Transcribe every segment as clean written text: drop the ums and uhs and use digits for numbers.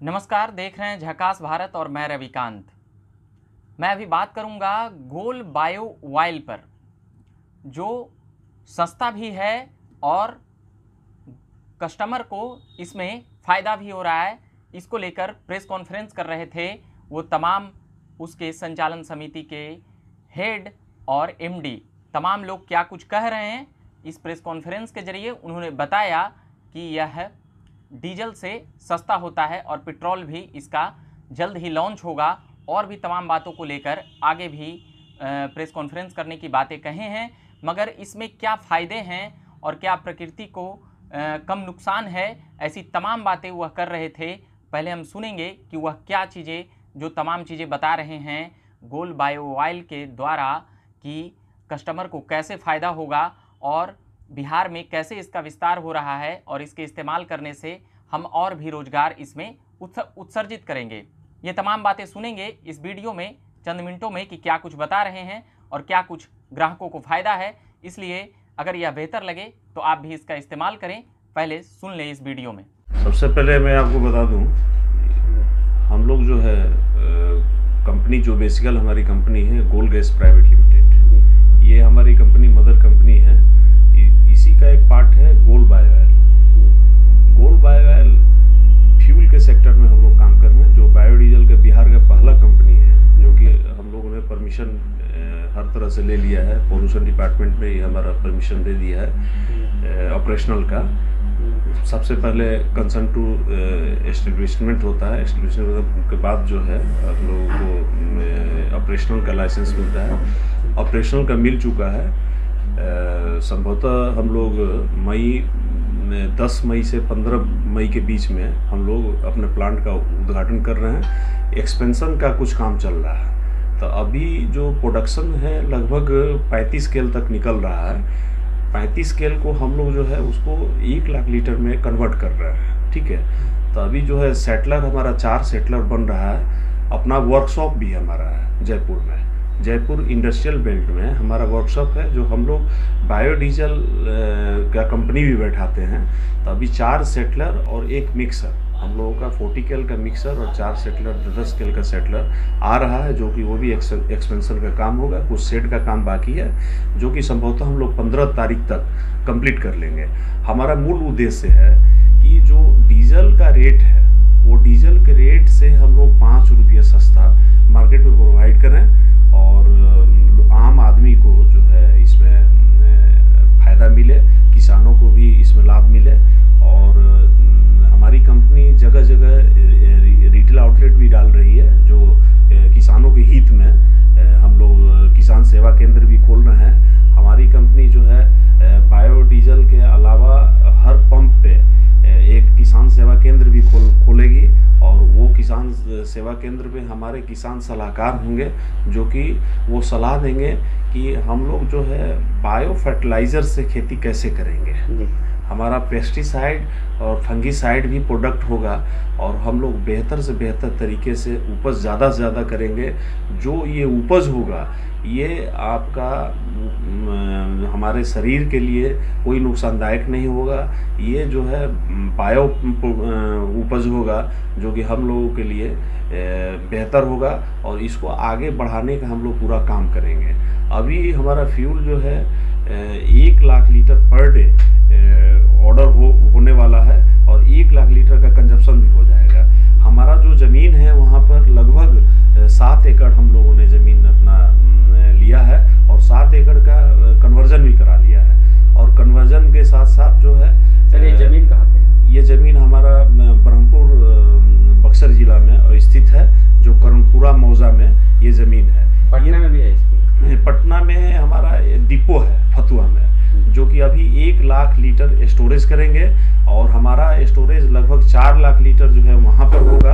नमस्कार, देख रहे हैं झकास भारत और मैं रविकांत। मैं अभी बात करूंगा गोल बायो ऑयल पर, जो सस्ता भी है और कस्टमर को इसमें फ़ायदा भी हो रहा है। इसको लेकर प्रेस कॉन्फ्रेंस कर रहे थे वो तमाम उसके संचालन समिति के हेड और एमडी। तमाम लोग क्या कुछ कह रहे हैं इस प्रेस कॉन्फ्रेंस के ज़रिए उन्होंने बताया कि यह डीजल से सस्ता होता है और पेट्रोल भी इसका जल्द ही लॉन्च होगा। और भी तमाम बातों को लेकर आगे भी प्रेस कॉन्फ्रेंस करने की बातें कहे हैं, मगर इसमें क्या फ़ायदे हैं और क्या प्रकृति को कम नुकसान है, ऐसी तमाम बातें वह कर रहे थे। पहले हम सुनेंगे कि वह क्या चीज़ें, जो तमाम चीज़ें बता रहे हैं गोल बायो ऑयल के द्वारा कि कस्टमर को कैसे फ़ायदा होगा और बिहार में कैसे इसका विस्तार हो रहा है और इसके इस्तेमाल करने से हम और भी रोजगार इसमें उत्सर्जित करेंगे। ये तमाम बातें सुनेंगे इस वीडियो में चंद मिनटों में कि क्या कुछ बता रहे हैं और क्या कुछ ग्राहकों को फ़ायदा है। इसलिए अगर यह बेहतर लगे तो आप भी इसका इस्तेमाल करें। पहले सुन लें इस वीडियो में। सबसे पहले मैं आपको बता दूं, हम लोग जो है कंपनी, जो बेसिकल हमारी कंपनी है गोल गैस प्राइवेट लिमिटेड, ये हमारी कंपनी मदर कंपनी है। इसी का एक पार्ट है गोल बायो ऑयल। गोल बायो ऑयल फ्यूल के सेक्टर में हम लोग काम कर रहे हैं, जो बायोडीजल के बिहार का पहला कंपनी है, जो कि हम लोगों ने परमिशन हर तरह से ले लिया है। पोल्यूशन डिपार्टमेंट में ये हमारा परमिशन दे दिया है ऑपरेशनल का। सबसे पहले कंसर्न टू एस्टेब्लिशमेंट होता है, एस्टेब्लिशमेंट के बाद जो है हम लोगों को ऑपरेशनल का लाइसेंस मिलता है। ऑपरेशनल का मिल चुका है। संभवतः हम लोग 10 मई से 15 मई के बीच में हम लोग अपने प्लांट का उद्घाटन कर रहे हैं। एक्सपेंशन का कुछ काम चल रहा है, तो अभी जो प्रोडक्शन है लगभग 35 स्केल तक निकल रहा है। 35 स्केल को हम लोग जो है उसको 1 लाख लीटर में कन्वर्ट कर रहे हैं, ठीक है। तो अभी जो है सेटलर हमारा 4 सेटलर बन रहा है। अपना वर्कशॉप भी हमारा है जयपुर में, जयपुर इंडस्ट्रियल बेल्ट में हमारा वर्कशॉप है, जो हम लोग बायोडीजल का कंपनी भी बैठाते हैं। तो अभी 4 सेटलर और 1 मिक्सर, हम लोगों का 40 केल का मिक्सर और 4 सेटलर 10 केल का सेटलर आ रहा है, जो कि वो भी एक्सपेंशन का काम होगा। कुछ सेट का काम बाकी है, जो कि संभवतः हम लोग 15 तारीख तक कंप्लीट कर लेंगे। हमारा मूल उद्देश्य है कि जो डीजल का रेट है, वो डीजल के रेट से हम लोग 5 रुपये सस्ता मार्केट में प्रोवाइड करें और आम आदमी को जो है इसमें फ़ायदा मिले, किसानों को भी इसमें लाभ मिले। और हमारी कंपनी जगह जगह रिटेल आउटलेट भी डाल रही है, जो किसानों के हित में हम लोग किसान सेवा केंद्र भी खोल रहे हैं। हमारी कंपनी जो है बायोडीजल के अलावा हर पंप पे एक किसान सेवा केंद्र भी खोलेगी, और वो किसान सेवा केंद्र पे हमारे किसान सलाहकार होंगे, जो कि वो सलाह देंगे कि हम लोग जो है बायो फर्टिलाइज़र से खेती कैसे करेंगे। हमारा पेस्टिसाइड और फंगीसाइड भी प्रोडक्ट होगा, और हम लोग बेहतर से बेहतर तरीके से उपज ज़्यादा से ज़्यादा करेंगे। जो ये उपज होगा ये आपका हमारे शरीर के लिए कोई नुकसानदायक नहीं होगा। ये जो है बायो उपज होगा, जो कि हम लोगों के लिए बेहतर होगा, और इसको आगे बढ़ाने का हम लोग पूरा काम करेंगे। अभी हमारा फ्यूल जो है 1 lakh litre per day order होने वाला है, और 1 लाख लीटर का कंजप्शन भी हो जाएगा। हमारा जो ज़मीन है वहाँ पर लगभग 7 एकड़ हम लोगों ने ज़मीन अपना लिया है, और 7 एकड़ का कन्वर्जन भी करा लिया है। और कन्वर्जन के साथ साथ जो है, चलिए ज़मीन कहाँ पे? ये ज़मीन हमारा ब्रह्मपुर बक्सर जिला में स्थित है, जो कर्णपुरा मौजा में ये ज़मीन है। पटना में भी है इसकी? पटना में हमारा डिपो है फतुआ में, जो कि अभी 1 लाख लीटर स्टोरेज करेंगे, और हमारा स्टोरेज लगभग 4 लाख लीटर जो है वहाँ पर होगा।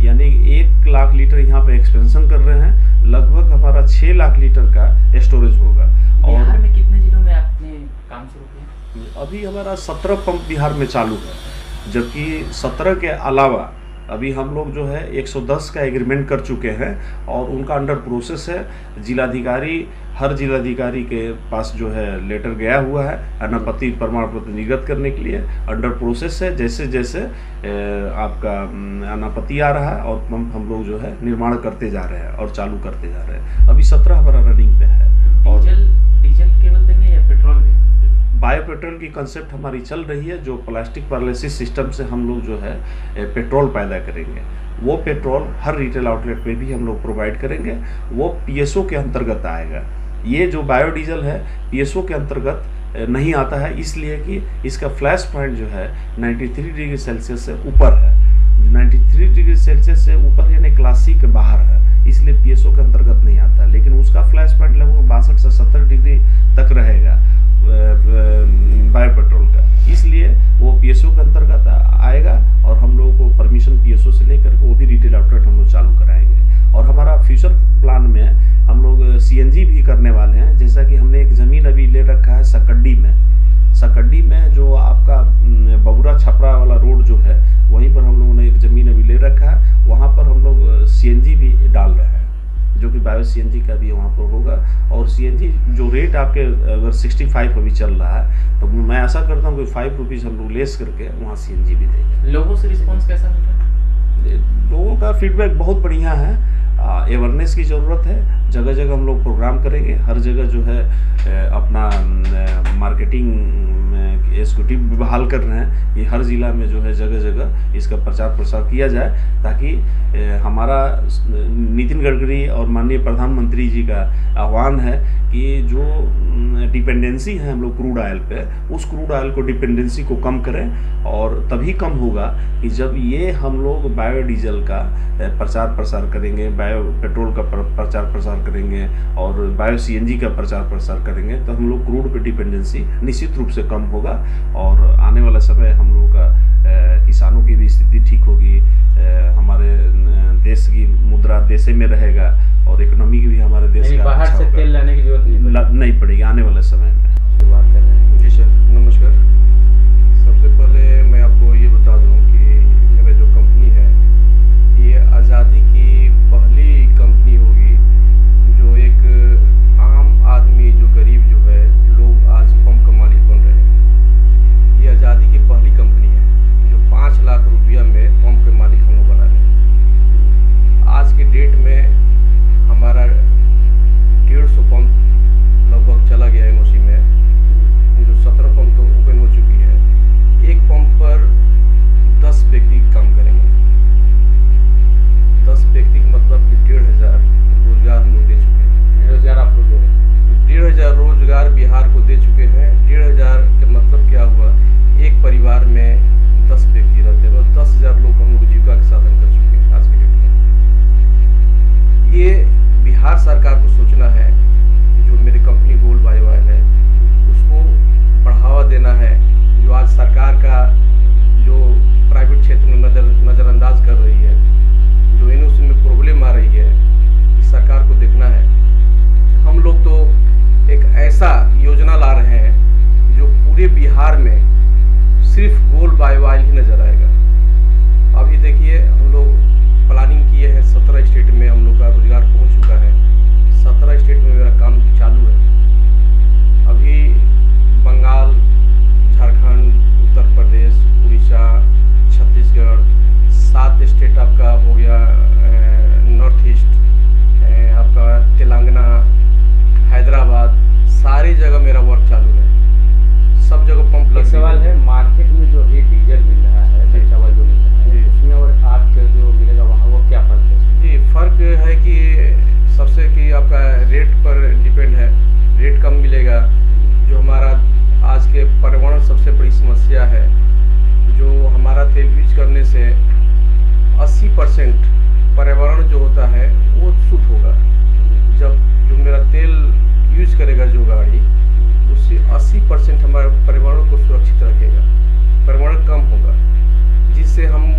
यानी 1 लाख लीटर यहाँ पे एक्सपेंशन कर रहे हैं, लगभग हमारा 6 लाख लीटर का स्टोरेज होगा। और बिहार में कितने जिलों में आपने काम शुरू किया? अभी हमारा 17 पंप बिहार में चालू है, जबकि 17 के अलावा अभी हम लोग जो है 110 का एग्रीमेंट कर चुके हैं और उनका अंडर प्रोसेस है। जिलाधिकारी, हर जिलाधिकारी के पास जो है लेटर गया हुआ है अनापत्ति प्रमाण पत्र निर्गत करने के लिए, अंडर प्रोसेस है। जैसे जैसे आपका अनापत्ति आ रहा है और पंप हम लोग जो है निर्माण करते जा रहे हैं और चालू करते जा रहे हैं। अभी 17 हमारा रनिंग पे है। और डीजल केवल देंगे या पेट्रोल भी? बायो पेट्रोल की कंसेप्ट हमारी चल रही है, जो प्लास्टिक पैरालिसिस सिस्टम से हम लोग जो है पेट्रोल पैदा करेंगे। वो पेट्रोल हर रिटेल आउटलेट पे भी हम लोग प्रोवाइड करेंगे। वो पीएसओ के अंतर्गत आएगा। ये जो बायोडीजल है पीएसओ के अंतर्गत नहीं आता है, इसलिए कि इसका फ्लैश पॉइंट जो है 93 डिग्री सेल्सियस से ऊपर है। 93 डिग्री सेल्सियस से ऊपर यानी क्लासिक के बाहर है, इसलिए पीएसओ के अंतर्गत नहीं आता। लेकिन उसका फ्लैश पॉइंट लगभग 62 से 70 डिग्री तक रहेगा बायो पेट्रोल का, इसलिए वो पीएसओ के अंतर्गत आएगा। और हम लोगों को परमिशन पीएसओ से लेकर वो भी रिटेल आउटलेट हम लोग चालू कराएंगे। और हमारा फ्यूचर प्लान में हम लोग सीएनजी भी करने वाले हैं। जैसा कि हमने एक ज़मीन अभी ले रखा है सकड्डी में जो आपका बबुरा छपरा वाला रोड जो है, वहीं पर हम लोगों ने एक ज़मीन अभी ले रखा है। वहाँ पर हम लोग सीएनजी भी डाल रहे हैं, जो कि बायो सीएनजी का भी वहाँ पर होगा। और सीएनजी जो रेट आपके अगर 65 अभी चल रहा है, तो मैं आशा करता हूँ कि 5 रुपीज़ हम लोग लेस करके वहाँ सीएनजी भी देंगे। लोगों से रिस्पॉन्स कैसा मिल रहा है? लोगों का फीडबैक बहुत बढ़िया है। अवेयरनेस की ज़रूरत है। जगह जगह हम लोग प्रोग्राम करेंगे, हर जगह जो है अपना मार्केटिंग एग्जीक्यूटिव भी बहाल कर रहे हैं। ये हर ज़िला में जो है जगह जगह इसका प्रचार प्रसार किया जाए, ताकि हमारा नितिन गडकरी और माननीय प्रधानमंत्री जी का आह्वान है कि जो डिपेंडेंसी है हम लोग क्रूड ऑयल पे, उस क्रूड ऑयल को डिपेंडेंसी को कम करें। और तभी कम होगा कि जब ये हम लोग बायोडीजल का प्रचार प्रसार करेंगे, बायो पेट्रोल का प्रचार प्रसार करेंगे और बायो सीएनजी का प्रचार प्रसार करेंगे, तो हम लोग क्रूड पे डिपेंडेंसी निश्चित रूप से कम होगा। और आने वाला समय हम लोगों का किसानों की भी स्थिति ठीक होगी, हमारे देश की मुद्रा देश में रहेगा और इकोनॉमी की भी हमारे देश का बाहर से तेल लाने की जरूरत नहीं पड़ेगी आने वाले समय में। बात कर रहे हैं। जी सर, नमस्कार। सबसे पहले मैं आपको ये बता दूं कि मेरा जो कंपनी है ये आज़ादी की पहली कंपनी होगी जो एक आम आदमी, जो गरीब जो है लोग आज पंप का मालिक बन रहे हैं। ये आज़ादी की पहली कंपनी है जो 5 लाख रुपया में पंप के मालिक हम लोग बना रहे हैं। आज के डेट में हमारा 150 पंप लगभग चला गया एनओसी में, जो 17 पंप तो ओपन हो चुकी है। एक पंप पर 10 व्यक्ति काम करेंगे। 10 व्यक्ति का मतलब कि 1,500 रोजगार हम लोग दे चुके हैं। रोजगार आप लोग दे रहे हैं? 1,500 रोजगार बिहार को दे चुके हैं। 1,500 का मतलब क्या हुआ, एक परिवार में 10 व्यक्ति रहते हैं और 10,000 लोग हम लोग जीविका के साधन कर चुके हैं आज के डेट में। ये बिहार सरकार को सोचना है, जो मेरी कंपनी गोल्ड बायो ऑयल है उसको बढ़ावा देना है। जो आज सरकार का जो प्राइवेट क्षेत्र में नज़रअंदाज कर रही है, जो एनओसी में प्रॉब्लम आ रही है, इस सरकार को देखना है। हम लोग तो एक ऐसा योजना ला रहे हैं जो पूरे बिहार में सिर्फ गोल्ड बायो ऑयल ही नजर आएगा। अभी देखिए हम लोग प्लानिंग किए हैं, 17 स्टेट में हम लोग का रोजगार पहुंच चुका है। 17 स्टेट में मेरा काम चालू है। अभी बंगाल, झारखंड, उत्तर प्रदेश, उड़ीसा, छत्तीसगढ़, 7 स्टेट आपका हो गया, नॉर्थ ईस्ट, आपका तेलंगाना, हैदराबाद, सारी जगह मेरा वर्क चालू है। सब जगह पंप लग। सवाल है, मार्केट में जो अभी डीजल मिल रहा है, चावल जो मिल रहा है, उसमें और आपके जो मिलेगा वहाँ, वो क्या फ़र्क है? जी, फ़र्क है कि सबसे कि आपका रेट पर डिपेंड है। रेट कम मिलेगा। जो हमारा आज के पर्यावरण सबसे बड़ी समस्या है, जो हमारा तेल यूज करने से 80% पर्यावरण जो होता है वो शुद्ध होगा। जब जो मेरा तेल यूज करेगा जो गाड़ी, उससे 80% हमारे पर्यावरण को सुरक्षित रखेगा, पर्यावरण कम होगा, जिससे हम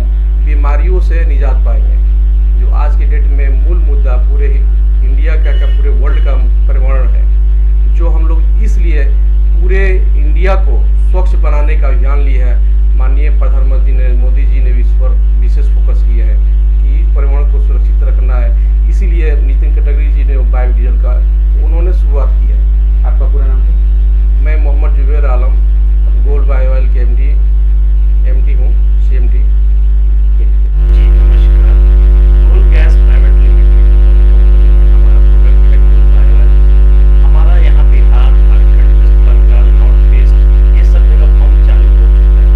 बीमारियों से निजात पाएंगे। जो आज के डेट में मूल मुद्दा पूरे इंडिया का क्या पूरे वर्ल्ड का पर्यावरण है, जो हम लोग इसलिए पूरे इंडिया को स्वच्छ बनाने का अभियान लिए हैं। माननीय प्रधानमंत्री नरेंद्र मोदी जी ने भी इस पर विशेष फोकस किया है कि पर्यावरण को सुरक्षित रखना है। इसीलिए नितिन गडकरी जी ने बायोडीजल का उन्होंने शुरुआत की है। आपका पूरा नाम है? मैं Mohammad Zubair Alam gold bio oil के एमडी हूँ, CMD। जी नमस्कार। गोल्ड गैस प्राइवेट लिमिटेड हमारा प्रोडक्ट है गोल्ड बायो ऑयल। हमारा यहाँ बिहार, झारखंड, वेस्ट बंगाल, नॉर्थ ईस्ट ये सब जगह पंप चालू हो चुका है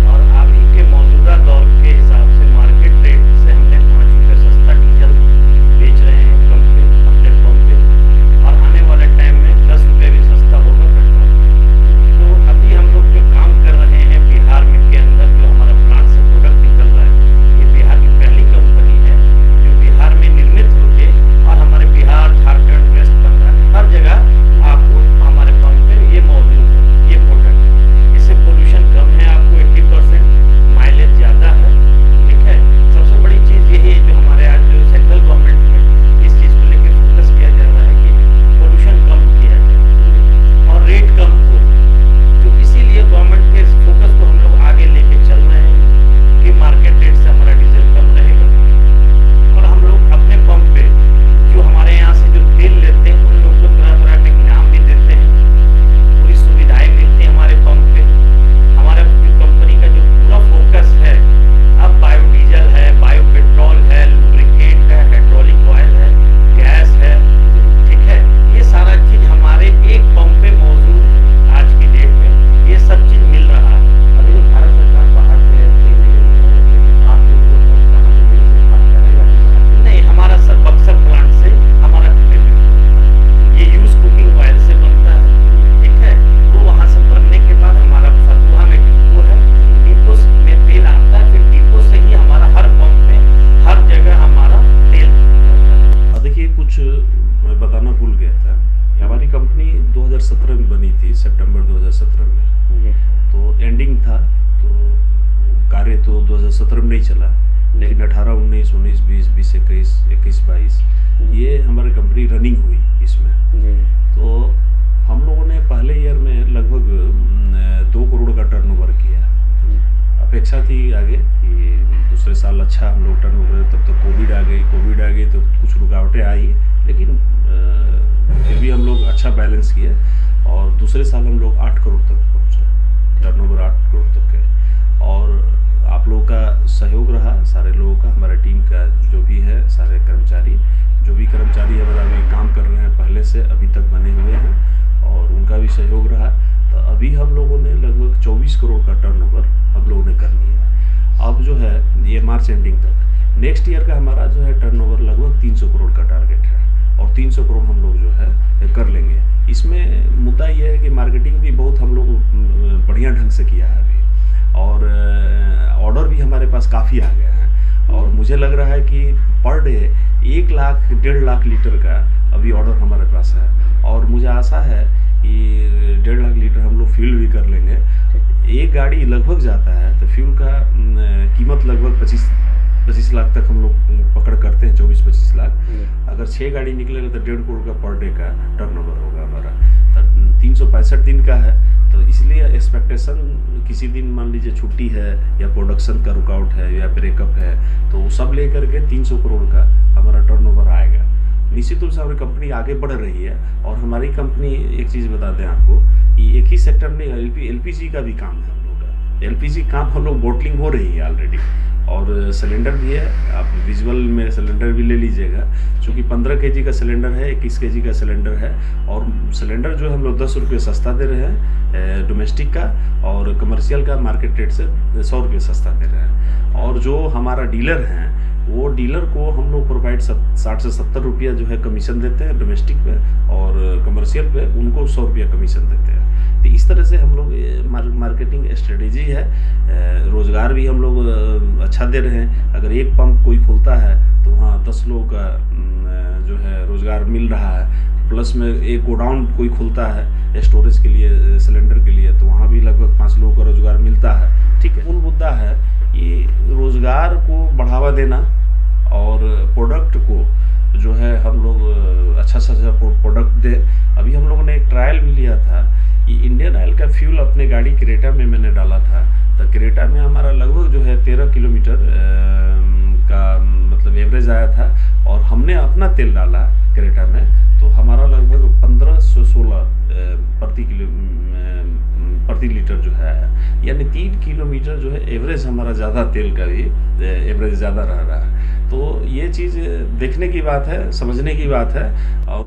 और अभी के मौजूदा दौर के हिसाब से मार्केट रेट से हमने 5 रुपये सस्ता डीजल बेच रहे हैं कंपनी अपने पंप पे, और आने वाले टाइम में 10 रुपये भी सस्ता होगा पेट्रोल। तो अभी हम लोग जो काम कर रहे हैं बिहार में के अंदर, जो हमारा प्लांट से प्रोडक्ट निकल रहा है, ये बिहार की पहली कंपनी है जो बिहार में निर्मित होके और हमारे बिहार, झारखंड, वेस्ट बंगाल हर जगह आपको हमारे पंप पे ये मौजूद है ये प्रोडक्ट। इससे पोल्यूशन कम है, आपको 80% माइलेज ज़्यादा है। ठीक है, सबसे बड़ी चीज़ यही है जो हमारे आज जो सेंट्रल गवर्नमेंट में इस चीज़ को लेकर फोकस किया जा रहा है कि पोल्यूशन कम किया जाए और रेट कम हो। तो इसीलिए गवर्नमेंट के इस फोकस को हम लोग आगे लेके चल रहे हैं कि मार्केट रेट से हमारा डीजल कम रहेगा और हम लोग अपने पंप पे जो हमारे यहाँ से जो तेल लेते हैं उन लोगों को तरह तरह के इनाम भी देते हैं, पूरी सुविधाएं मिलती हैं हमारे पंप पे। हमारा जो कंपनी का जो पूरा फोकस है अब बायोडीजल है, बायो पेट्रोल है, लुब्रिकेंट है, हाइड्रोलिक ऑयल है, गैस है। ठीक है, ये सारा चीज हमारे एक पंप पे मौजूद है। आज की डेट में ये सब चीज मिल रहा है। अभी तो भारत सरकार बाहर से तेल ले रही है, लेकिन आप लोग को कहाँ से मिल से बात करेगा कि बाहर से? नहीं, हमारा सर बक्सर प्लांट से हमारा निर्मित होता है। ये यूज कुकिंग ऑयल से बनता है। ठीक है, वो वहाँ से बनने के बाद हमारा फतुहा में डिपो है, डिपो में तेल आता है, फिर डिपो से ही हमारा हर पंप में हर जगह हमारा तेल जाता है। देखिए, कुछ मैं बताना भूल गया था। ये हमारी कंपनी 2017 में बनी थी, सितंबर 2017 में। तो एंडिंग था, तो कार्य तो 2017 में नहीं चला, लेकिन 18, 19, 19, 20, 20, 21, 21, 22 ये हमारी कंपनी रनिंग हुई इसमें। तो हम लोगों ने पहले ईयर में लगभग 2 करोड़ का टर्नओवर किया। अपेक्षा थी आगे कि दूसरे साल अच्छा हम लोग टर्नओवर, तब तक कोविड आ गई तो कुछ रुकावटें आई, लेकिन फिर भी हम लोग अच्छा बैलेंस किए और दूसरे साल हम लोग 8 करोड़ तक पहुँचे, टर्नओवर 8 करोड़ तक है। और आप लोगों का सहयोग रहा, सारे लोगों का, हमारे टीम का जो भी है, सारे कर्मचारी हमारा अभी काम कर रहे हैं, पहले से अभी तक बने हुए हैं, और उनका भी सहयोग रहा। तो अभी हम लोगों ने लगभग 24 करोड़ का टर्नओवर हम लोगों ने कर लिया। अब जो है ये मार्च एंडिंग तक, नेक्स्ट ईयर का हमारा जो है टर्नओवर लगभग 300 करोड़ का टारगेट है, और 300 करोड़ हम लोग जो है कर लेंगे। इसमें मुद्दा ये है कि मार्केटिंग भी बहुत हम लोग बढ़िया ढंग से किया है अभी, और ऑर्डर भी हमारे पास काफ़ी आ गया है, और मुझे लग रहा है कि per day 1 lakh 1.5 lakh litre का अभी ऑर्डर हमारे पास है, और मुझे आशा है कि 1.5 लाख लीटर हम लोग फ्यूल भी कर लेंगे। एक गाड़ी लगभग जाता है तो फ्यूल का कीमत लगभग 25 लाख तक हम लोग पकड़ करते हैं, 24-25 लाख। अगर 6 गाड़ी निकलेगा तो 1.5 करोड़ का पर डे का टर्नओवर होगा हमारा। तो 365 दिन का है, तो इसलिए एक्सपेक्टेशन किसी दिन मान लीजिए छुट्टी है या प्रोडक्शन का रुकावट है या ब्रेकअप है, तो वो सब लेकर के 300 करोड़ का हमारा टर्नओवर आएगा। निश्चित रूप से हमारी कंपनी आगे बढ़ रही है, और हमारी कंपनी, एक चीज़ बता दें आपको कि एक ही सेक्टर में LPG का भी काम है हम लोग का। LPG काम हम लोग बोटलिंग हो रही है ऑलरेडी, और सिलेंडर भी है। आप विजुअल में सिलेंडर भी ले लीजिएगा, क्योंकि 15 kg का सिलेंडर है, 21 kg का सिलेंडर है, और सिलेंडर जो हम लोग 10 रुपये सस्ता दे रहे हैं डोमेस्टिक का, और कमर्शियल का मार्केट रेट से 100 रुपये सस्ता दे रहे हैं। और जो हमारा डीलर हैं, वो डीलर को हम लोग प्रोवाइड 60 से 70 रुपया जो है कमीशन देते हैं डोमेस्टिक पे, और कमर्शियल पे उनको 100 रुपया कमीशन देते हैं। तो इस तरह से हम लोग मार्केटिंग स्ट्रेटेजी है। रोज़गार भी हम लोग अच्छा दे रहे हैं। अगर एक पंप कोई खोलता है तो वहाँ 10 लोगों का जो है रोज़गार मिल रहा है, प्लस में एक गोडाउन कोई खुलता है स्टोरेज के लिए, सिलेंडर के लिए, तो वहाँ भी लगभग 5 लोगों का रोज़गार मिलता है। ठीक है, मूल मुद्दा है कि रोज़गार को बढ़ावा देना, और प्रोडक्ट को जो है हम लोग अच्छा सा प्रोडक्ट दे। अभी हम लोगों ने एक ट्रायल भी लिया था कि इंडियन ऑयल का फ्यूल अपने गाड़ी क्रेटा में मैंने डाला था, तो क्रेटा में हमारा लगभग जो है 13 किलोमीटर का मतलब एवरेज आया था, और हमने अपना तेल डाला क्रेटा में तो हमारा लगभग 1516 प्रति लीटर जो है, यानी 3 किलोमीटर जो है एवरेज हमारा ज़्यादा तेल का भी एवरेज ज़्यादा रह रहा है। तो ये चीज़ देखने की बात है, समझने की बात है। और